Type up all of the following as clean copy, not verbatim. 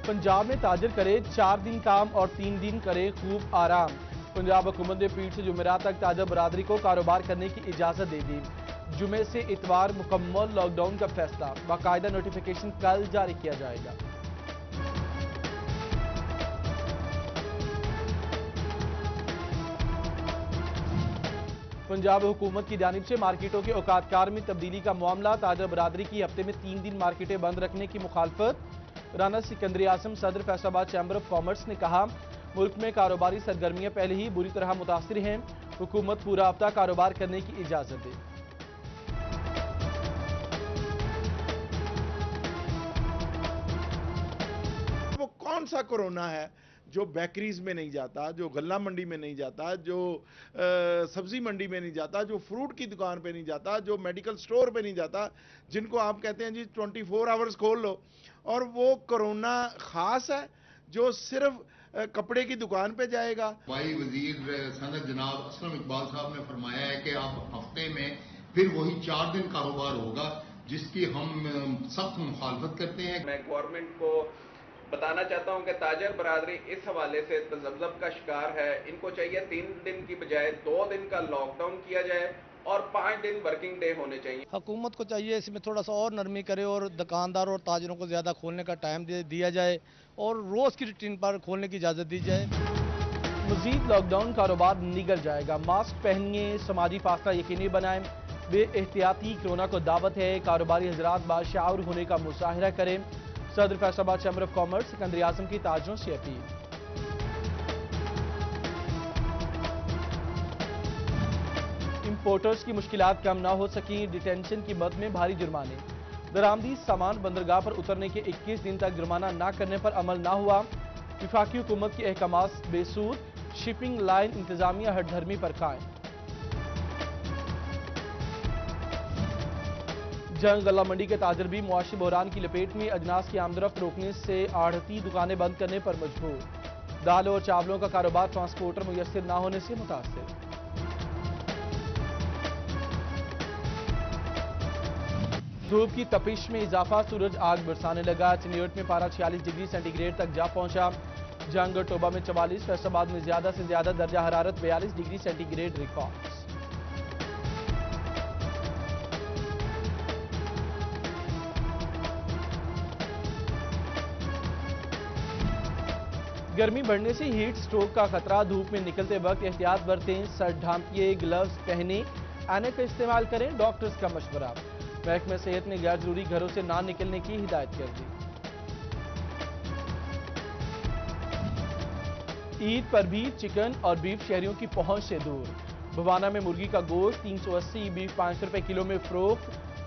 पंजाब में ताजर करे 4 दिन काम और 3 दिन करे खूब आराम। पंजाब हुकूमत ने पीर से जुमेरात तक ताजर बरादरी को कारोबार करने की इजाजत दे दी। जुमे से इतवार मुकम्मल लॉकडाउन का फैसला, बाकायदा नोटिफिकेशन कल जारी किया जाएगा। पंजाब हुकूमत की जानिब से मार्केटों के औकातकार में तब्दीली का मामला, ताजर बरादरी की हफ्ते में 3 दिन मार्केटें बंद रखने की मुखालफत। राना सिकंदरी आजम सदर फैसलाबाद चैम्बर ऑफ कॉमर्स ने कहा, मुल्क में कारोबारी सरगर्मियां पहले ही बुरी तरह मुतासिर हैं, हुकूमत पूरा हफ्ता कारोबार करने की इजाजत दे। वो कौन सा कोरोना है जो बेकरीज में नहीं जाता, जो गल्ला मंडी में नहीं जाता, जो सब्जी मंडी में नहीं जाता, जो फ्रूट की दुकान पे नहीं जाता, जो मेडिकल स्टोर पे नहीं जाता, जिनको आप कहते हैं जी 24 आवर्स खोल लो, और वो कोरोना खास है जो सिर्फ कपड़े की दुकान पे जाएगा। भाई वजीर सनत जनाब असलम इकबाल साहब ने फरमाया है कि अब हफ्ते में फिर वही 4 दिन कारोबार होगा, जिसकी हम सख्त मुखालफत करते हैं। मैं गवर्नमेंट को बताना चाहता हूं कि ताजर बरादरी इस हवाले से तजब्जब का शिकार है। इनको चाहिए 3 दिन की बजाय 2 दिन का लॉकडाउन किया जाए और 5 दिन वर्किंग डे होने चाहिए। हुकूमत को चाहिए इसमें थोड़ा सा और नरमी करे और दुकानदार और ताजरों को ज़्यादा खोलने का टाइम दिया जाए और रोज़ की रूटीन पर खोलने की इजाज़त दी जाए। मजीद लॉकडाउन कारोबार निगल जाएगा। मास्क पहनिए, समाजी फासला यकीनी बनाएं, बे एहतियाती कोरोना को दावत है, कारोबारी हजरात बाशआउर होने का मुजाहिरा करें। सदर फैसलाबाद चैम्बर ऑफ कॉमर्स सिकंदरी आजम की ताजरों से अपील। इंपोर्टर्स की मुश्किलात कम ना हो सकी, डिटेंशन की मद में भारी जुर्माने। दरामदी सामान बंदरगाह पर उतरने के 21 दिन तक जुर्माना ना करने पर अमल ना हुआ। विफाकी हुकूमत के अहकामात बेसूर, शिपिंग लाइन इंतजामिया हठधर्मी पर कायम। जंग गल्ला मंडी के ताजर भी मुआशी बहरान की लपेट में, अजनास की आमदरफ्त रोकने से आढ़ती दुकानें बंद करने पर मजबूर। दाल और चावलों का कारोबार ट्रांसपोर्टर मुयस्सर ना होने से मुतासिर। धूप की तपिश में इजाफा, सूरज आग बरसाने लगा। चनियोट में पारा 46 डिग्री सेंटीग्रेड तक जा पहुंचा। जंग और टोबा में 44, फैसलाबाद में ज्यादा से ज्यादा दर्जा हरारत 42 डिग्री सेंटीग्रेड रिकॉर्ड। गर्मी बढ़ने से हीट स्ट्रोक का खतरा, धूप में निकलते वक्त एहतियात बरतें, सर ढांपिए, ग्लव्स पहने, ऐनक का इस्तेमाल करें, डॉक्टर्स का मशवरा। महकमा सेहत ने गैर जरूरी घरों से ना निकलने की हिदायत कर दी। ईद पर भी चिकन और बीफ शहरियों की पहुंच से दूर। भवाना में मुर्गी का गोश्त 380, बीफ 500 रुपए किलो में फरोख्त।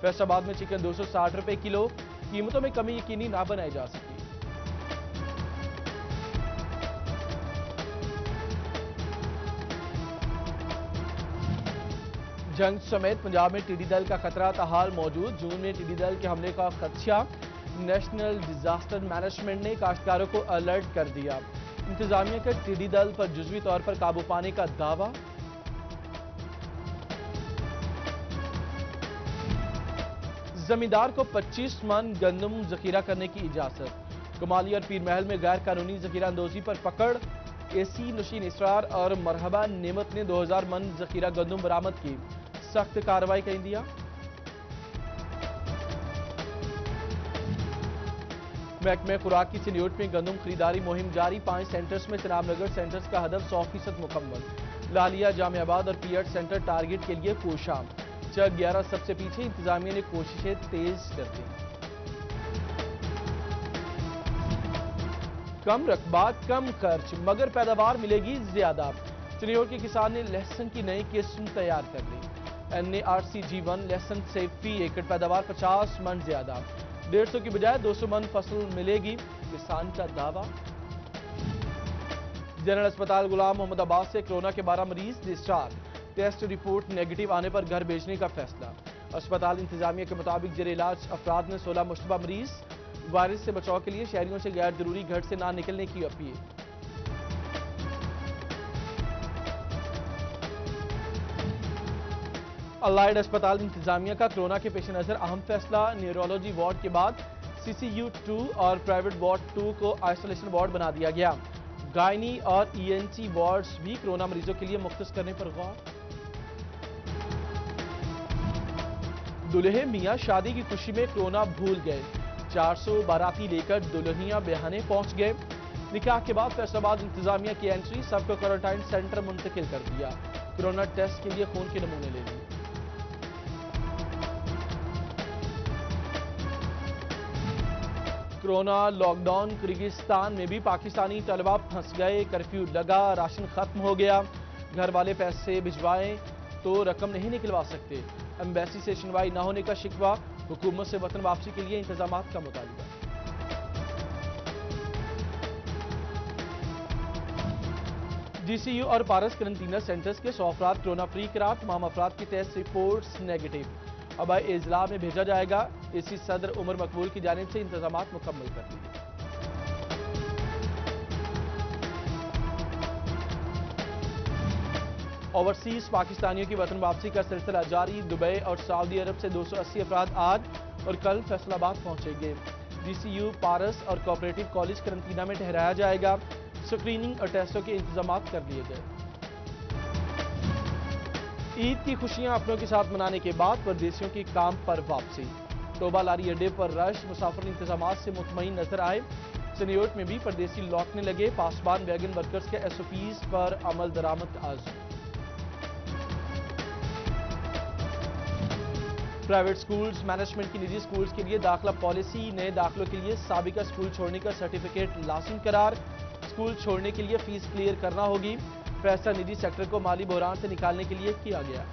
फैसलाबाद में चिकन 260 रुपए किलो। कीमतों में कमी यकीनी ना बनाई जा सकी। जंग समेत पंजाब में टिड्डी दल का खतरा ताहाल मौजूद। जून में टिड्डी दल के हमले का खदशा, नेशनल डिजास्टर मैनेजमेंट ने काश्तकारों को अलर्ट कर दिया। इंतजामिया का टिड्डी दल पर जुज़वी तौर पर काबू पाने का दावा। जमींदार को 25 मन गंदम जखीरा करने की इजाजत। कमाली और पीर महल में गैर कानूनी जखीरा अंदोजी पर पकड़। एसी नशीन इसरार और मरहबा नेमत ने 2000 मन जखीरा गंदम बरामद की, सख्त कार्रवाई कर दिया। महकमे खुराक की चनियोट में गंदम खरीदारी मुहिम जारी। 5 सेंटर्स में चनाब नगर सेंटर्स का हदफ 100% मुकम्मल। लालिया, जामियाबाद और पीएट सेंटर टारगेट के लिए कोशा। जब 11 सबसे पीछे, इंतजामिया ने कोशिशें तेज कर दी। कम रकबा, कम खर्च, मगर पैदावार मिलेगी ज्यादा। चनियोट के किसान ने लहसुन की नई किस्म तैयार कर ली। NARCG1 लहसुन से फी एकड़ पैदावार 50 मन ज्यादा। 150 की बजाय 200 मन फसल मिलेगी, किसान का दावा। जनरल अस्पताल गुलाम मोहम्मद अब्बास से कोरोना के 12 मरीज डिस्चार्ज। टेस्ट रिपोर्ट नेगेटिव आने पर घर भेजने का फैसला। अस्पताल इंतजामिया के मुताबिक जेर इलाज अफराद में 16 मुश्तबा मरीज। वायरस से बचाव के लिए शहरियों से गैर जरूरी घर से ना निकलने की अपील। अलाइड अस्पताल इंतजामिया का कोरोना के पेश नजर अहम फैसला। न्यूरोलॉजी वार्ड के बाद CCU2 और प्राइवेट वार्ड 2 को आइसोलेशन वार्ड बना दिया गया। गायनी और ENT वार्ड्स भी कोरोना मरीजों के लिए मुख्तस करने पर गौर। दुल्हे मियां शादी की खुशी में कोरोना भूल गए। 400 बाराती लेकर दुल्हनियां बेहाने पहुंच गए। निकाह के बाद फैसलाबाद इंतजामिया की एंट्री, सबको क्वारंटाइन सेंटर मुंतकिल कर दिया। कोरोना टेस्ट के लिए खून के नमूने ले लिए। कोरोना लॉकडाउन, किर्गिस्तान में भी पाकिस्तानी तलबा फंस गए। कर्फ्यू लगा, राशन खत्म हो गया। घर वाले पैसे भिजवाएं तो रकम नहीं निकलवा सकते। एम्बेसी से सुनवाई न होने का शिकवा, हुकूमत से वतन वापसी के लिए इंतजामात का मुतालबा। DCU और पारस करंटीना सेंटर्स के 100 अफराद कोरोना फ्री करार, तमाम अफराद की टेस्ट रिपोर्ट्स नेगेटिव। अब इजला में भेजा जाएगा। इसी सदर उमर मकबूल की जानिब से इंतजामात मुकम्मल कर लिए। ओवरसीज पाकिस्तानियों की वतन वापसी का सिलसिला जारी। दुबई और सऊदी अरब से 280 अफराद आज और कल फैसलाबाद पहुंचेंगे। DCU, पारस और कोऑपरेटिव कॉलेज करंटीना में ठहराया जाएगा। स्क्रीनिंग और टेस्टों के इंतजामात कर लिए गए। ईद की खुशियां अपनों के साथ मनाने के बाद परदेशियों की काम पर वापसी। टोबा लारी अड्डे पर रश, मुसाफिर इंतजामात से मुतमईन नजर आए। सनियोट में भी परदेसी लौटने लगे। पासबान वैगन वर्कर्स के SOPs पर अमल दरामद का आज़म। प्राइवेट स्कूल्स मैनेजमेंट की निजी स्कूल्स के लिए दाखिला पॉलिसी, नए दाखिलों के लिए साबिका स्कूल छोड़ने का सर्टिफिकेट लाजिम करार। स्कूल छोड़ने के लिए फीस क्लियर करना होगी। फैसला निजी सेक्टर को माली बहरान से निकालने के लिए किया गया।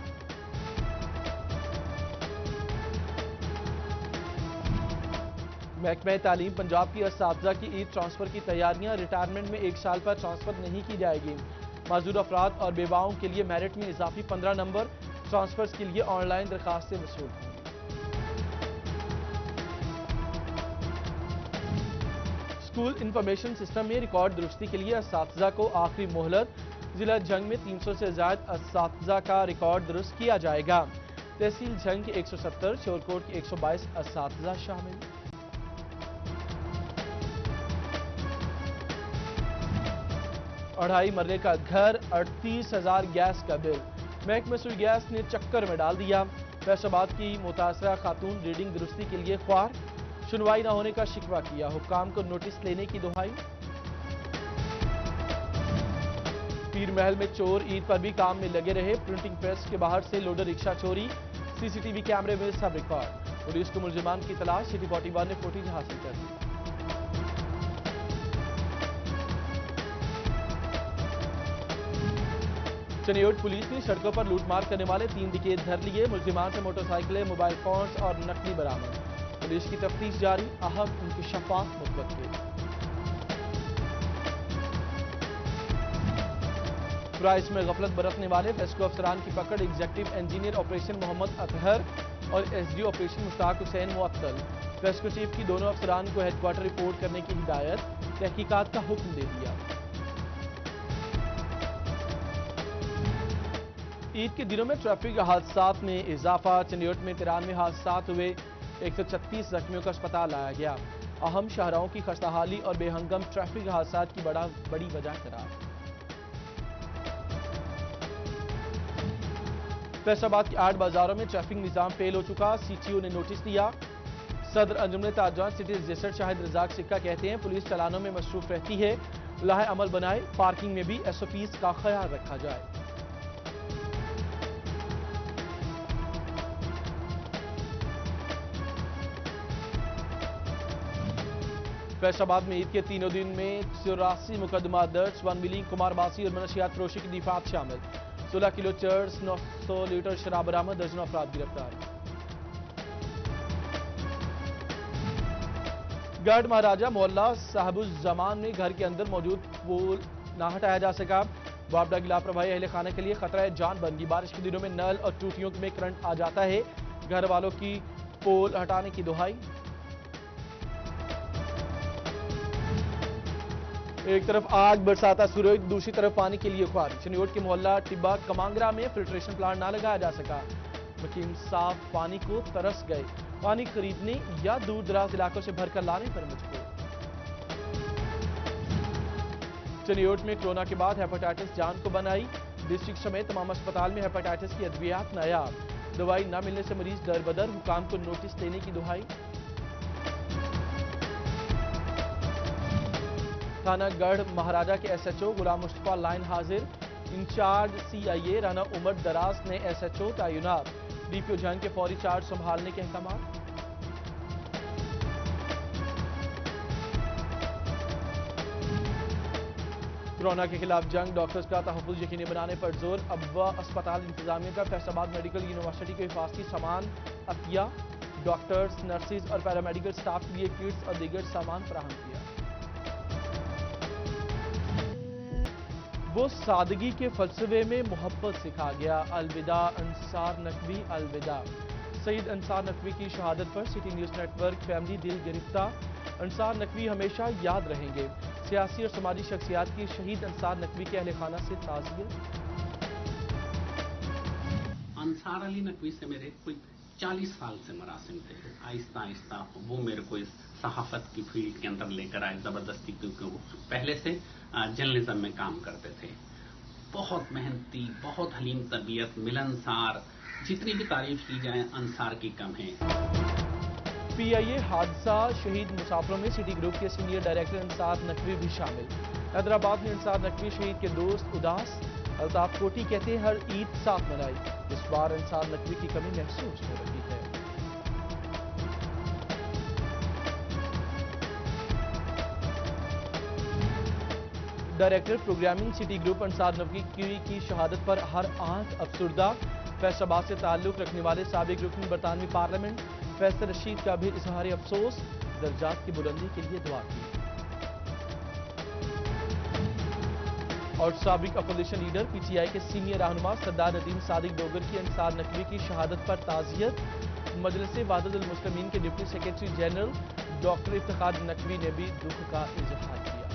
महकमा तालीम पंजाब की असातिज़ा की ईद ट्रांसफर की तैयारियां। रिटायरमेंट में 1 साल पर ट्रांसफर नहीं की जाएगी। माजूर अफराद और बेवाओं के लिए मेरिट में इजाफी 15 नंबर। ट्रांसफर्स के लिए ऑनलाइन दरखास्तें वसूल होंगी। स्कूल इंफॉर्मेशन सिस्टम में रिकॉर्ड दुरुस्ती के लिए असातिज़ा को आखिरी मोहलत। जिला जंग में 300 से ज्यादा असातिज़ा का रिकॉर्ड दुरुस्त किया जाएगा। तहसील जंग के 170, शोरकोट के 122 असातिज़ा शामिल। अढ़ाई मरले का घर, 38,000 गैस का बिल। महकमा सुई गैस ने चक्कर में डाल दिया। फैसलाबाद की मुतासरा खातून रीडिंग दुरुस्ती के लिए ख्वार, सुनवाई न होने का शिकवा किया। हुक्काम को नोटिस लेने की दुहाई। पीर महल में चोर ईद पर भी काम में लगे रहे। प्रिंटिंग प्रेस के बाहर से लोडर रिक्शा चोरी। CCTV कैमरे में सब रिकॉर्ड। पुलिस को मुलजिमान की तलाश। सिटी 41 ने फुटेज हासिल कर ली। चनियोट पुलिस ने सड़कों पर लूटमार करने वाले 3 डिकेट धर लिए। मुलजिमान से मोटरसाइकिलें, मोबाइल फोन्स और नकदी बरामद। पुलिस की तफ्तीश जारी। अहम इंकशाफात मुतवक्किल। प्राइस में गफलत बरतने वाले फेस्को अफसरान की पकड़। Executive engineer operation Mohammad Athar और SD ऑपरेशन मुश्ताक हुसैन मुअत्तल। फेस्को चीफ की दोनों अफसरान को हेडक्वार्टर रिपोर्ट करने की हिदायत। तहकीकात का हुक्म दे दिया। ईद के दिनों में ट्रैफिक हादसात में इजाफा। चनियोट में 93 हादसात हुए। 136 जख्मियों का अस्पताल लाया गया। अहम शाहराहों की खस्ताहाली और बेहंगम ट्रैफिक हादसात की बड़ी वजह करार। फैसलाबाद के 8 बाजारों में ट्रैफिक निजाम फेल हो चुका। CTO ने नोटिस दिया। सदर अंजुमन ताजरान सिटी रजिस्टर शाहिद रजाक सिक्का कहते हैं पुलिस चालानों में मसरूफ रहती है। लाहे अमल बनाए। पार्किंग में भी SOPs का ख्याल रखा जाए। फैसलाबाद में ईद के तीनों दिन में 84 मुकदमा दर्ज। 1 मिलियन कुमारबासी और मनशियात फरोशी की दफात शामिल। 16 किलो चर्स, 900 लीटर शराब बरामद। दर्जनों अफराद गिरफ्तार। गढ़ महाराजा मोहल्ला साहबुज़्ज़मान में घर के अंदर मौजूद पोल ना हटाया जा सका। बाबडा की लापरवाही अहले खाना के लिए खतरा है जान बन गई। बारिश के दिनों में नल और टूटियों में करंट आ जाता है। घर वालों की पोल हटाने की दुहाई। एक तरफ आग बरसाता सूरज, दूसरी तरफ पानी के लिए ख्वार। चनियोट के मोहल्ला टिब्बा कमांगरा में फिल्ट्रेशन प्लांट ना लगाया जा सका। मुकीम साफ पानी को तरस गए, पानी खरीदने या दूर दराज इलाकों से भरकर लाने पर मजबूर। चनियोट में कोरोना के बाद हेपेटाइटिस जान को बनाई, डिस्ट्रिक्ट समेत तमाम अस्पताल में हेपेटाइटिस की अद्वियात नायाब, दवाई न मिलने से मरीज दरबदर, हुकाम को नोटिस देने की दुहाई। थाना गढ़ महाराजा के SHO गुलाम मुस्तफा लाइन हाजिर, इंचार्ज CIA राना उमर दराज ने SHO तैनात, DPO जंग के फौरी चार्ज संभालने के अहकाम। कोरोना के खिलाफ जंग, डॉक्टर्स का तहफ़्फ़ुज़ यकीनी बनाने पर जोर। अब्वा अस्पताल इंतजामिया का फैसलाबाद मेडिकल यूनिवर्सिटी को हिफाजती सामान अतिया, डॉक्टर्स, नर्सिस और पैरामेडिकल स्टाफ के लिए किट्स और दीगर सामान फराहम किया। वो सादगी के फलसफे में मोहब्बत सिखा गया, अलविदा अंसार नकवी अलविदा। सईद अंसार नकवी की शहादत पर सिटी न्यूज़ नेटवर्क फैमिली दिल गिरफ्तार। अंसार नकवी हमेशा याद रहेंगे, सियासी और समाजी शख्सियात की शहीद अंसार नकवी के अहले खाना से ताज़ियत। अंसार अली नकवी से मेरे कोई 40 साल से मरासिम थे। आहिस्ता आहिस्ता वो मेरे को इस सहाफत की फील्ड के अंदर लेकर आए जबरदस्ती, क्योंकि वो पहले से जर्नलिज्म में काम करते थे। बहुत मेहनती, बहुत हलीम तबीयत, मिलनसार, जितनी भी तारीफ की जाए अंसार की कम है। PIA हादसा, शहीद मुसाफिरों में सिटी ग्रुप के सीनियर डायरेक्टर अंसार नकवी भी शामिल। हैदराबाद में अंसार नकवी शहीद के दोस्त उदास, अल्ताफ कोटी कहते हैं हर ईद साथ मनाई, इस बार अंसार नकवी की कमी महसूस हो रही है। Director programming city group Ansar Naqvi की शहादत पर हर आंख अफसुर्दा। फैसलाबाद से ताल्लुक रखने वाले साबिक रुकन बरतानवी पार्लियामेंट फैसल रशीद का भी इजहार अफसोस, दर्जात की बुलंदी के लिए दुआ की। और साबिक अपोजिशन लीडर PTI के सीनियर रहनुमा सरदार नदीम सादिक डोगर की अंसार नकवी की शहादत पर ताज़ियत। मजलिस वहदतुल मुस्लिमीन के deputy secretary general doctor Iftikhar Naqvi ने भी दुख का इजहार किया।